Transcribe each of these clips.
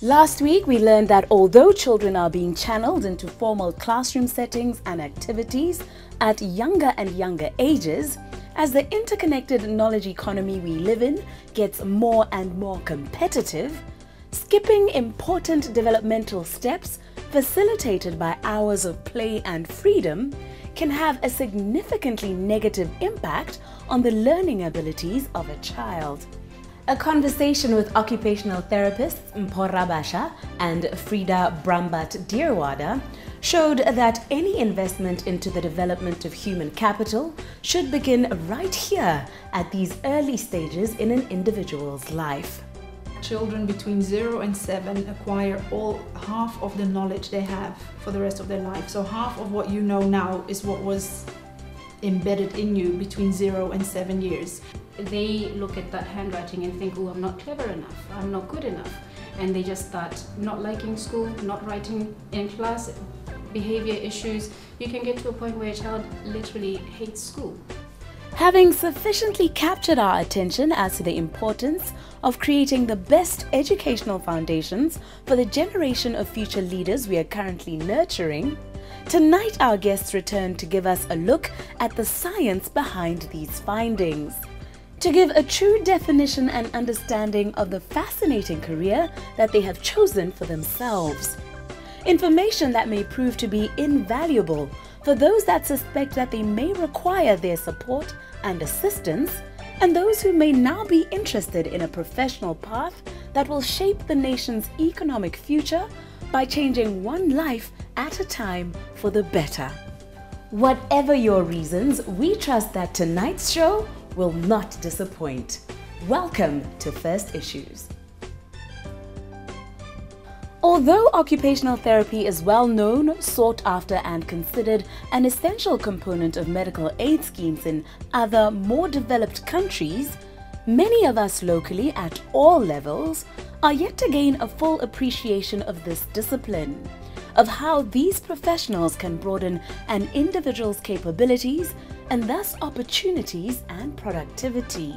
Last week, we learned that although children are being channeled into formal classroom settings and activities at younger and younger ages, as the interconnected knowledge economy we live in gets more and more competitive, skipping important developmental steps facilitated by hours of play and freedom can have a significantly negative impact on the learning abilities of a child. A conversation with occupational therapists Mpho Rabasha and Frida Brambat-Dheerwada showed that any investment into the development of human capital should begin right here at these early stages in an individual's life. Children between 0 and 7 acquire half of the knowledge they have for the rest of their life. So half of what you know now is what was embedded in you between 0 and 7 years. They look at that handwriting and think, oh, I'm not clever enough, I'm not good enough. And they just start not liking school, not writing in class, behavior issues. You can get to a point where a child literally hates school. Having sufficiently captured our attention as to the importance of creating the best educational foundations for the generation of future leaders we are currently nurturing, tonight our guests return to give us a look at the science behind these findings, to give a true definition and understanding of the fascinating career that they have chosen for themselves. Information that may prove to be invaluable for those that suspect that they may require their support and assistance, and those who may now be interested in a professional path that will shape the nation's economic future by changing one life at a time for the better. Whatever your reasons, we trust that tonight's show will not disappoint. Welcome to First Issues. Although occupational therapy is well known, sought after and considered an essential component of medical aid schemes in other more developed countries, many of us locally at all levels are yet to gain a full appreciation of this discipline, of how these professionals can broaden an individual's capabilities and thus opportunities and productivity.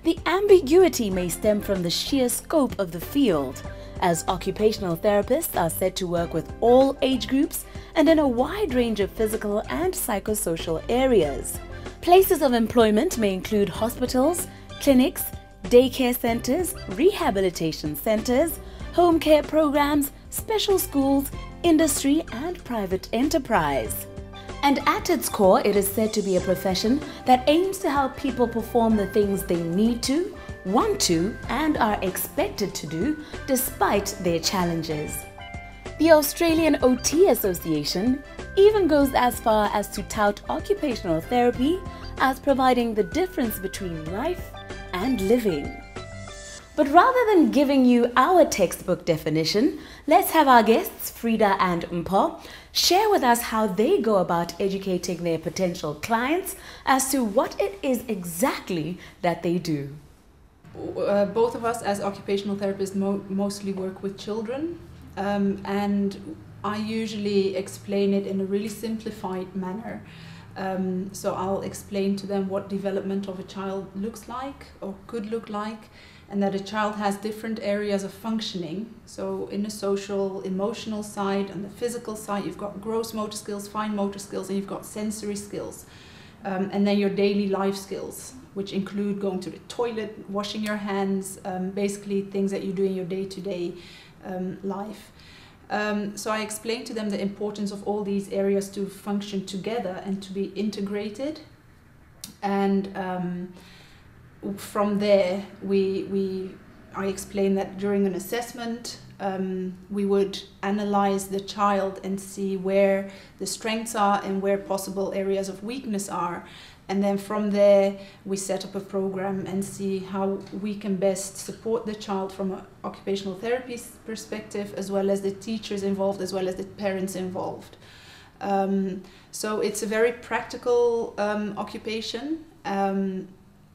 The ambiguity may stem from the sheer scope of the field, as occupational therapists are said to work with all age groups and in a wide range of physical and psychosocial areas. Places of employment may include hospitals, clinics, daycare centers, rehabilitation centers, home care programs, special schools, industry, and private enterprise. And at its core, it is said to be a profession that aims to help people perform the things they need to, want to, and are expected to do despite their challenges. The Australian OT Association even goes as far as to tout occupational therapy as providing the difference between life and living. But rather than giving you our textbook definition, let's have our guests, Frida and Mpho, share with us how they go about educating their potential clients as to what it is exactly that they do. Both of us as occupational therapists mostly work with children, and I usually explain it in a really simplified manner. So I'll explain to them what development of a child looks like or could look like, and that a child has different areas of functioning. So in the social, emotional side and the physical side, you've got gross motor skills, fine motor skills, and you've got sensory skills. And then your daily life skills, which include going to the toilet, washing your hands, basically things that you do in your day-to-day life. So I explained to them the importance of all these areas to function together and to be integrated. And from there, I explained that during an assessment, we would analyze the child and see where the strengths are and where possible areas of weakness are. And then from there, we set up a program and see how we can best support the child from an occupational therapy perspective, as well as the teachers involved, as well as the parents involved. So it's a very practical occupation,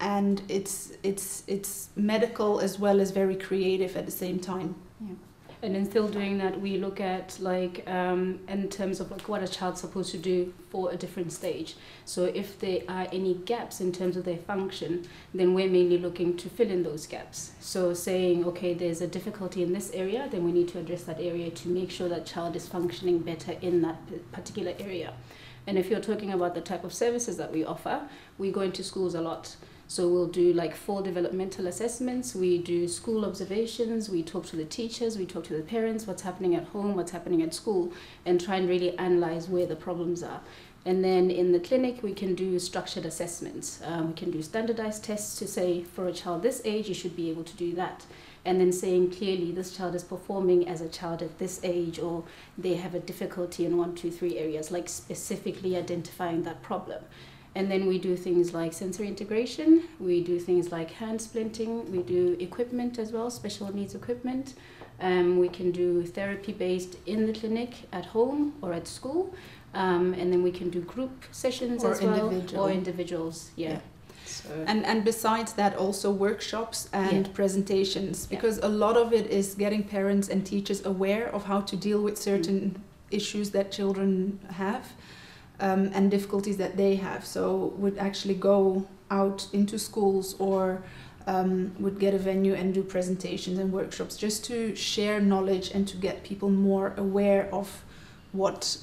and it's medical as well as very creative at the same time. Yeah. And in still doing that, we look at like in terms of like what a child's supposed to do for a different stage. So if there are any gaps in terms of their function, then we're mainly looking to fill in those gaps. So saying, okay, there's a difficulty in this area, then we need to address that area to make sure that child is functioning better in that particular area. And if you're talking about the type of services that we offer, we go into schools a lot. So we'll do like full developmental assessments, we do school observations, we talk to the teachers, we talk to the parents, what's happening at home, what's happening at school, and try and really analyze where the problems are. And then in the clinic, we can do structured assessments. We can do standardized tests to say, for a child this age, you should be able to do that. And then saying clearly this child is performing as a child at this age, or they have a difficulty in 1, 2, 3 areas, like specifically identifying that problem. And then we do things like sensory integration, we do things like hand splinting, we do equipment as well, special needs equipment. We can do therapy based in the clinic, at home or at school. And then we can do group sessions or as well, individual. or individuals, yeah. So. And besides that, also workshops and presentations, because a lot of it is getting parents and teachers aware of how to deal with certain issues that children have. And difficulties that they have. So would actually go out into schools or would get a venue and do presentations and workshops just to share knowledge and to get people more aware of what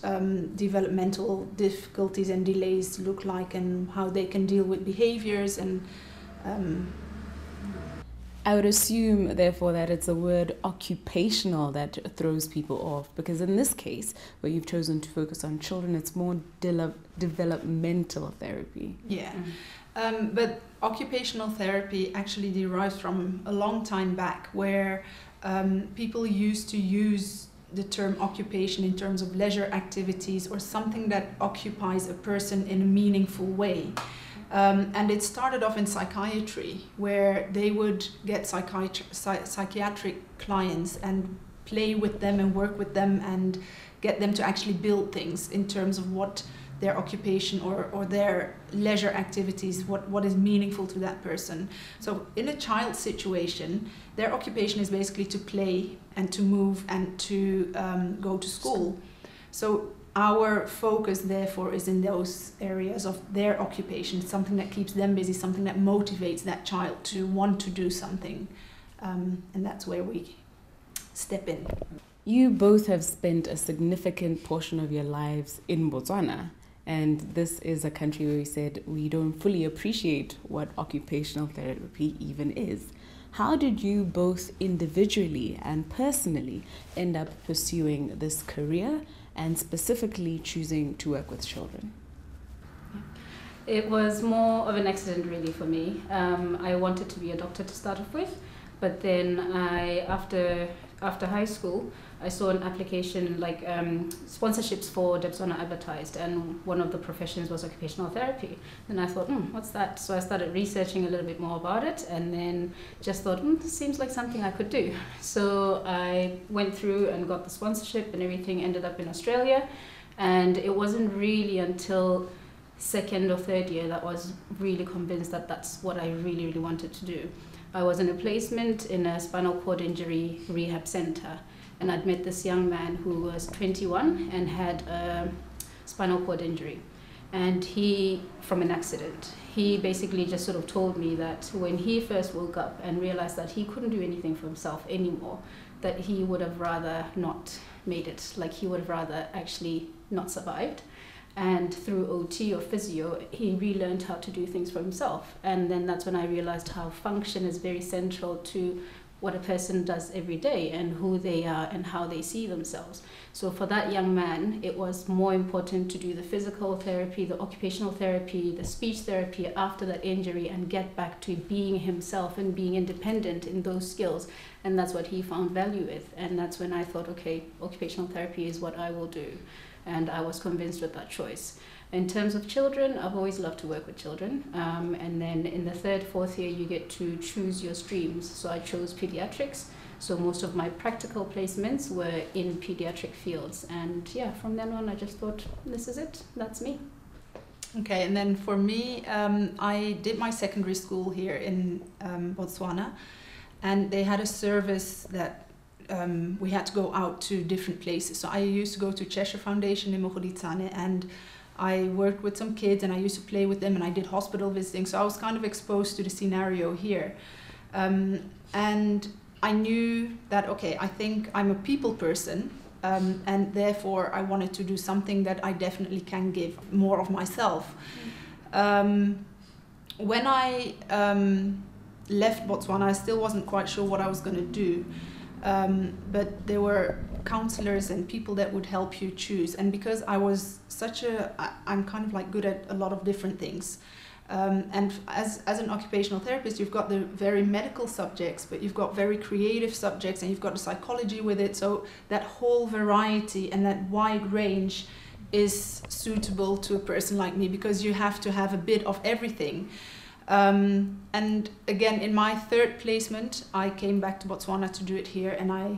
developmental difficulties and delays look like and how they can deal with behaviors and I would assume, therefore, that it's the word occupational that throws people off, because in this case, where you've chosen to focus on children, it's more developmental therapy. Yeah, but occupational therapy actually derives from a long time back, where people used to use the term occupation in terms of leisure activities or something that occupies a person in a meaningful way. And it started off in psychiatry, where they would get psychiatric clients and play with them and work with them and get them to actually build things in terms of what their occupation or their leisure activities, what is meaningful to that person. So in a child situation, their occupation is basically to play and to move and to go to school. So our focus, therefore, is in those areas of their occupation, something that keeps them busy, something that motivates that child to want to do something. And that's where we step in. You both have spent a significant portion of your lives in Botswana, and this is a country where we said we don't fully appreciate what occupational therapy even is. How did you both individually and personally end up pursuing this career and specifically choosing to work with children? It was more of an accident really for me. I wanted to be a doctor to start off with, but then after high school, I saw an application like sponsorships for Botswana advertised, and one of the professions was occupational therapy. Then I thought, what's that? So I started researching a little bit more about it, and then just thought, this seems like something I could do. So I went through and got the sponsorship and everything, ended up in Australia, and it wasn't really until second or third year that I was really convinced that that's what I really, really wanted to do. I was in a placement in a spinal cord injury rehab center, and I'd met this young man who was 21 and had a spinal cord injury. And he, from an accident, he basically just sort of told me that when he first woke up and realized that he couldn't do anything for himself anymore, that he would have rather not made it, like he would have rather actually not survived. And through OT or physio, he relearned how to do things for himself. And then that's when I realized how function is very central to what a person does every day and who they are and how they see themselves. So for that young man, it was more important to do the physical therapy, the occupational therapy, the speech therapy after that injury and get back to being himself and being independent in those skills. And that's what he found value with. And that's when I thought, okay, occupational therapy is what I will do. And I was convinced with that choice. In terms of children, I've always loved to work with children. And then in the third, fourth year, you get to choose your streams. So I chose pediatrics. So most of my practical placements were in pediatric fields. And yeah, from then on, I just thought, this is it. That's me. Okay, and then for me, I did my secondary school here in Botswana. And they had a service that we had to go out to different places. So I used to go to Cheshire Foundation in Mogolitsane, and I worked with some kids, and I used to play with them, and I did hospital visiting. So I was kind of exposed to the scenario here. And I knew that, okay, I think I'm a people person, and therefore I wanted to do something that I definitely can give more of myself. When I left Botswana, I still wasn't quite sure what I was going to do. But there were counselors and people that would help you choose. And because I was I'm kind of like good at a lot of different things. And as an occupational therapist, you've got the very medical subjects, but you've got very creative subjects, and you've got the psychology with it. So that whole variety and that wide range is suitable to a person like me, because you have to have a bit of everything. And again, in my third placement, I came back to Botswana to do it here, and I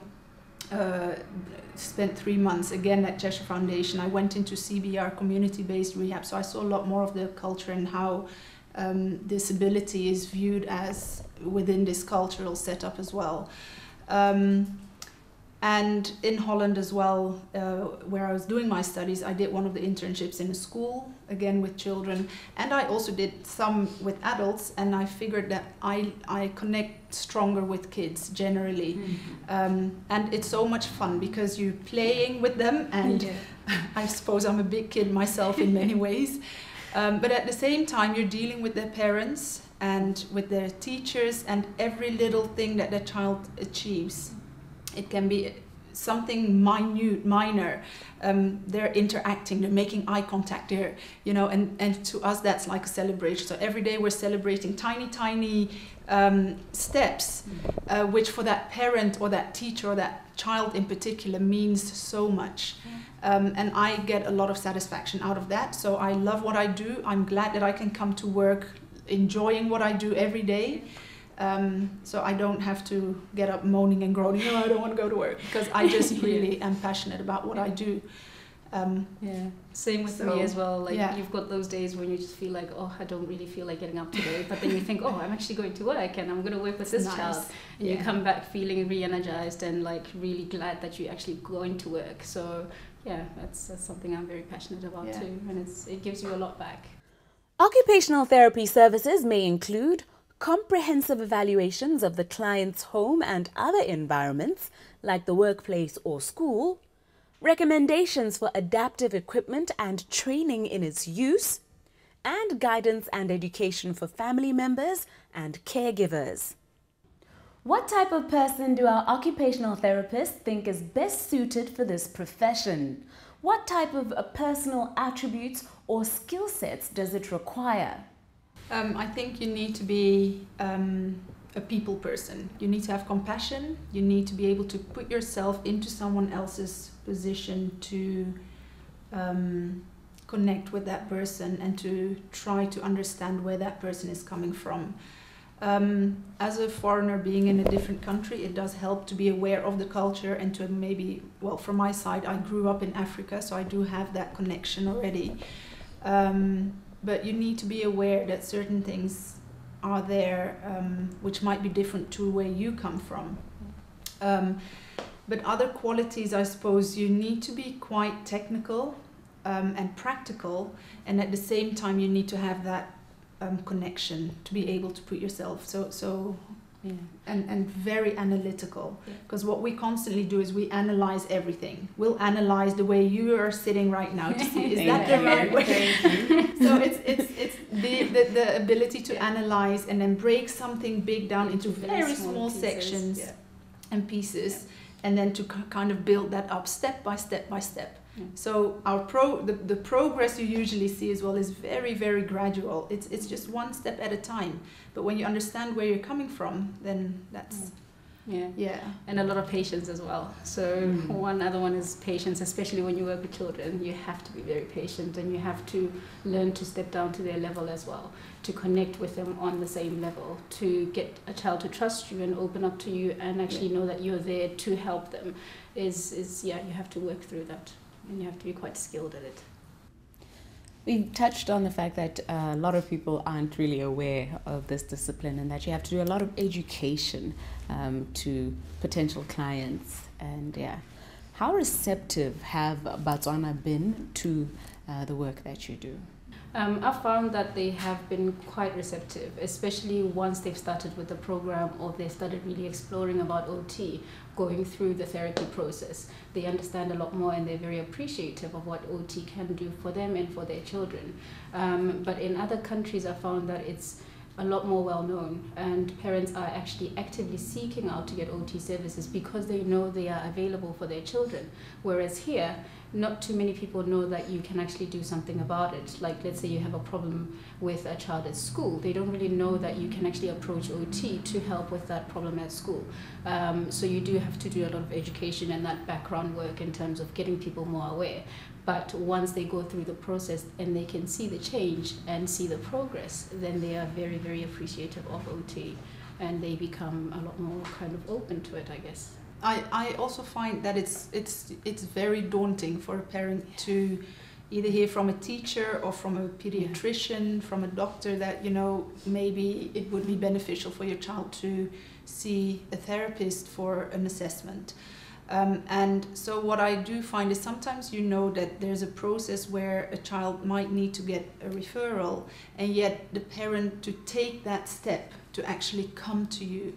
spent 3 months again at Cheshire Foundation. I went into CBR, community-based rehab, so I saw a lot more of the culture and how disability is viewed as within this cultural setup as well. And in Holland as well, where I was doing my studies, I did one of the internships in a school, again with children, and I also did some with adults, and I figured that I connect stronger with kids generally. Mm-hmm. And it's so much fun because you're playing with them, and I suppose I'm a big kid myself in many ways. But at the same time, you're dealing with their parents and with their teachers, and every little thing that the child achieves. It can be something minute, minor. They're interacting, they're making eye contact, and to us that's like a celebration. So every day we're celebrating tiny steps, which for that parent or that teacher or that child in particular means so much. And I get a lot of satisfaction out of that. So I love what I do. I'm glad that I can come to work enjoying what I do every day. So I don't have to get up moaning and groaning, oh, I don't want to go to work, because I just really am passionate about what I do. Same with me as well. Like you've got those days when you just feel like, oh, I don't really feel like getting up today, but then you think, oh, I'm actually going to work and I'm going to work with this child, and you come back feeling re-energized and like really glad that you're actually going to work. So that's something I'm very passionate about too, and it gives you a lot back. Occupational therapy services may include comprehensive evaluations of the client's home and other environments, like the workplace or school, recommendations for adaptive equipment and training in its use, and guidance and education for family members and caregivers. What type of person do our occupational therapists think is best suited for this profession? What type of personal attributes or skill sets does it require? I think you need to be a people person. You need to have compassion. You need to be able to put yourself into someone else's position to connect with that person and to try to understand where that person is coming from. As a foreigner being in a different country, it does help to be aware of the culture and to maybe, well, from my side, I grew up in Africa, so I do have that connection already. But you need to be aware that certain things are there which might be different to where you come from. But other qualities, I suppose, you need to be quite technical and practical, and at the same time you need to have that connection to be able to put yourself and very analytical, because what we constantly do is we analyze everything. We'll analyze the way you are sitting right now to see is that the right way. So it's the ability to analyze and then break something big down into very small sections and pieces, and then to kind of build that up step by step by step. So the progress you usually see as well is very, very gradual. It's just one step at a time. But when you understand where you're coming from, then that's and a lot of patience as well. So one other one is patience, especially when you work with children. You have to be very patient, and you have to learn to step down to their level as well, to connect with them on the same level, to get a child to trust you and open up to you and actually know that you're there to help them. You have to work through that. And you have to be quite skilled at it. We've touched on the fact that a lot of people aren't really aware of this discipline and that you have to do a lot of education to potential clients. And yeah, how receptive have Botswana been to the work that you do? I've found that they have been quite receptive, especially once they've started with the program or they started really exploring about OT, going through the therapy process. They understand a lot more and they're very appreciative of what OT can do for them and for their children. But in other countries, I found that it's a lot more well known and parents are actually actively seeking out to get OT services because they know they are available for their children. Whereas here, not too many people know that you can actually do something about it. Like, let's say you have a problem with a child at school. They don't really know that you can actually approach OT to help with that problem at school. So you do have to do a lot of education and that background work in terms of getting people more aware. But once they go through the process and they can see the change and see the progress, then they are very, very appreciative of OT and they become a lot more kind of open to it, I guess. I also find that it's very daunting for a parent to either hear from a teacher or from a pediatrician, from a doctor that, you know, maybe it would be beneficial for your child to see a therapist for an assessment. And so what I do find is sometimes you know that there's a process where a child might need to get a referral, and yet the parent to take that step to actually come to you,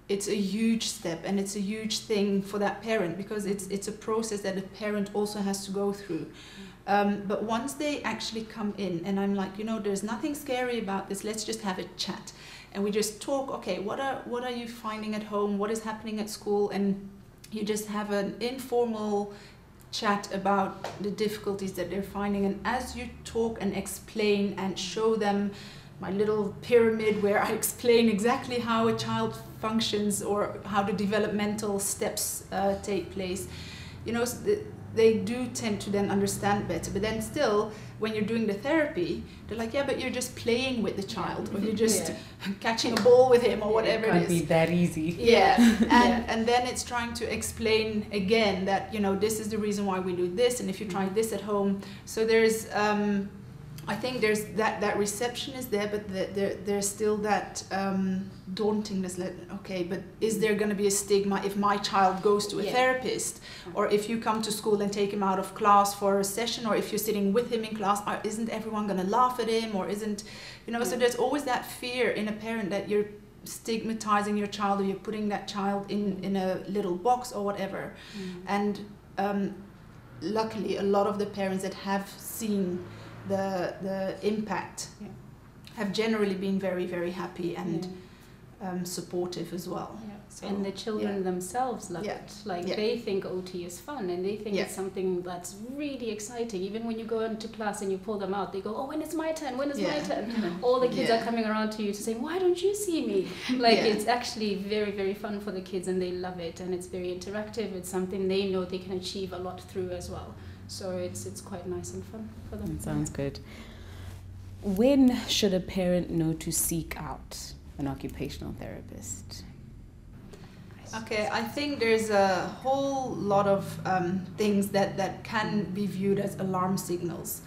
it's a huge step and it's a huge thing for that parent because it's a process that the parent also has to go through. But once they actually come in and I'm like, you know, there's nothing scary about this, let's just have a chat. And we just talk, okay, what are you finding at home? What is happening at school? And you just have an informal chat about the difficulties that they're finding. And as you talk and explain and show them my little pyramid where I explain exactly how a child functions or how the developmental steps take place, you know, they do tend to then understand better. But then still, when you're doing the therapy, they're like, yeah, but you're just playing with the child, or you're just catching a ball with him, or whatever it is. It can't be that easy. Yeah, and then it's trying to explain again that, you know, this is the reason why we do this, and if you try this at home. So there's, I think there's that reception is there, but there's still that dauntingness. Like, okay, but is there going to be a stigma if my child goes to a therapist, or if you come to school and take him out of class for a session, or if you're sitting with him in class, isn't everyone going to laugh at him, or isn't, you know? So there's always that fear in a parent that you're stigmatizing your child, or you're putting that child in a little box or whatever. And luckily, a lot of the parents that have seen the impact have generally been very, very happy and supportive as well. So, and the children themselves love it. Like they think OT is fun and they think it's something that's really exciting. Even when you go into class and you pull them out, they go, oh, when is my turn? When is my turn? All the kids are coming around to you to say, why don't you see me? Like it's actually very, very fun for the kids and they love it, and it's very interactive. It's something they know they can achieve a lot through as well. So it's quite nice and fun for them. That sounds good. When should a parent know to seek out an occupational therapist? Okay, I think there's a whole lot of things that can be viewed as alarm signals.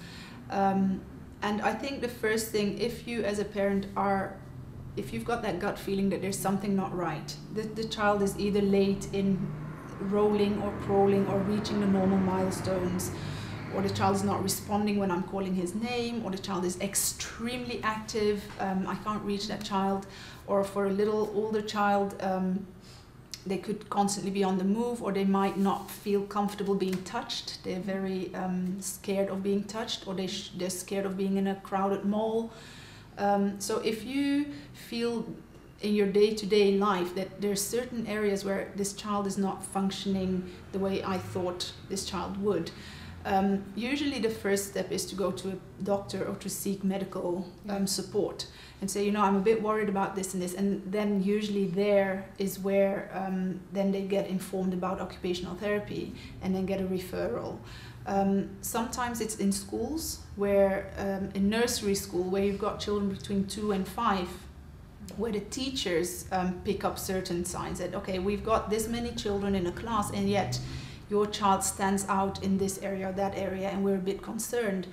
And I think the first thing, if you as a parent if you've got that gut feeling that there's something not right, the child is either late in rolling or crawling or reaching the normal milestones, or the child is not responding when I'm calling his name, or the child is extremely active, I can't reach that child, or for a little older child, they could constantly be on the move, or they might not feel comfortable being touched. They're very scared of being touched, or they're scared of being in a crowded mall. So if you feel in your day-to-day life that there's certain areas where this child is not functioning the way I thought this child would, usually the first step is to go to a doctor or to seek medical support and say, you know, I'm a bit worried about this and this, and then usually there is where then they get informed about occupational therapy and then get a referral. Sometimes it's in schools where, in nursery school, where you've got children between 2 and 5, where the teachers pick up certain signs that, okay, we've got this many children in a class and yet your child stands out in this area or that area and we're a bit concerned.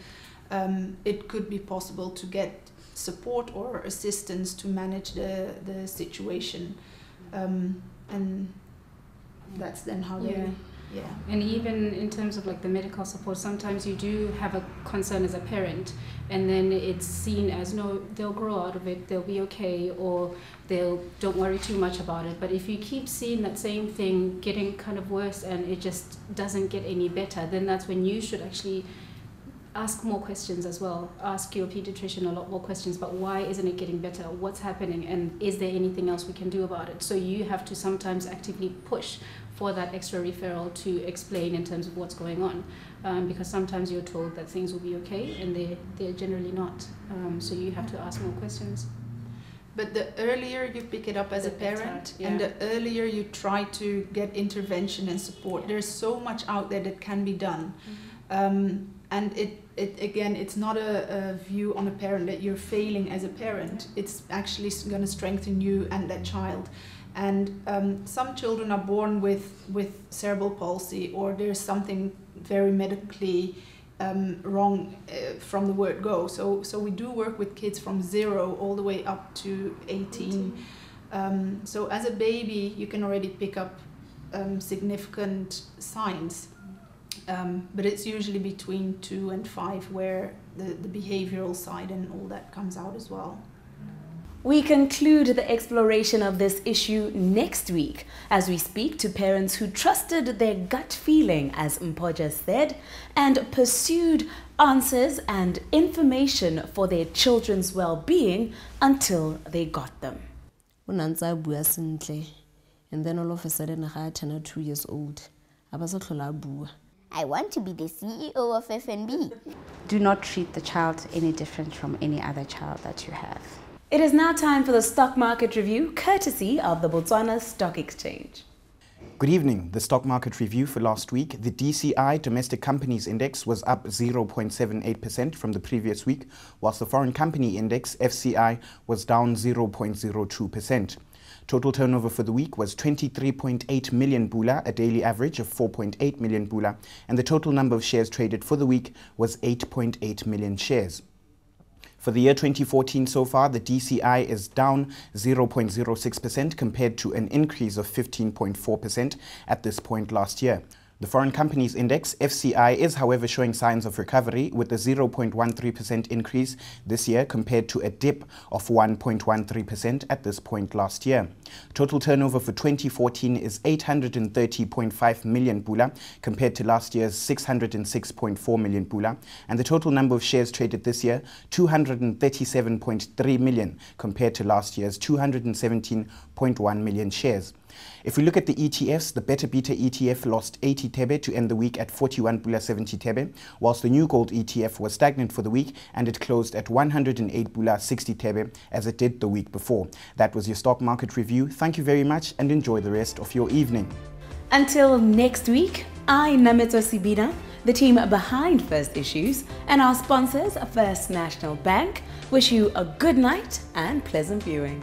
it could be possible to get support or assistance to manage the situation, and that's then how they. Yeah. And even in terms of like the medical support, sometimes you do have a concern as a parent, and then it's seen as, no, they'll grow out of it, they'll be okay, or don't worry too much about it. But if you keep seeing that same thing getting kind of worse and it just doesn't get any better, then that's when you should actually ask more questions as well. Ask your pediatrician a lot more questions, but why isn't it getting better? What's happening? And is there anything else we can do about it? So you have to sometimes actively push for that extra referral to explain in terms of what's going on, because sometimes you're told that things will be okay and they're generally not. So you have to ask more questions. But the earlier you pick it up as a parent, and the earlier you try to get intervention and support, there's so much out there that can be done. And it's not a view on a parent that you're failing as a parent. It's actually going to strengthen you and that child. And some children are born with cerebral palsy, or there's something very medically wrong from the word go. So we do work with kids from 0 all the way up to 18. So as a baby, you can already pick up significant signs. But it's usually between 2 and 5 where the behavioral side and all that comes out as well. We conclude the exploration of this issue next week as we speak to parents who trusted their gut feeling, as Mpoja said, and pursued answers and information for their children's well-being until they got them. And then all of a sudden, I turned 2 years old. I want to be the CEO of FNB. Do not treat the child any different from any other child that you have. It is now time for the stock market review, courtesy of the Botswana Stock Exchange. Good evening. The stock market review for last week. The DCI Domestic Companies Index was up 0.78% from the previous week, whilst the Foreign Company Index, FCI, was down 0.02%. Total turnover for the week was 23.8 million bula, a daily average of 4.8 million bula, and the total number of shares traded for the week was 8.8 million shares. For the year 2014 so far, the DCI is down 0.06% compared to an increase of 15.4% at this point last year. The Foreign Companies Index, FCI, is however showing signs of recovery with a 0.13% increase this year compared to a dip of 1.13% at this point last year. Total turnover for 2014 is 830.5 million bula compared to last year's 606.4 million bula, and the total number of shares traded this year, 237.3 million compared to last year's 217.1 million shares. If we look at the ETFs, the Beta Beta ETF lost 80 tebe to end the week at 41 bula 70 tebe, whilst the New Gold ETF was stagnant for the week and it closed at 108 bula 60 tebe as it did the week before. That was your stock market review. Thank you very much and enjoy the rest of your evening. Until next week, I, Nameto Sibina, the team behind First Issues, and our sponsors, First National Bank, wish you a good night and pleasant viewing.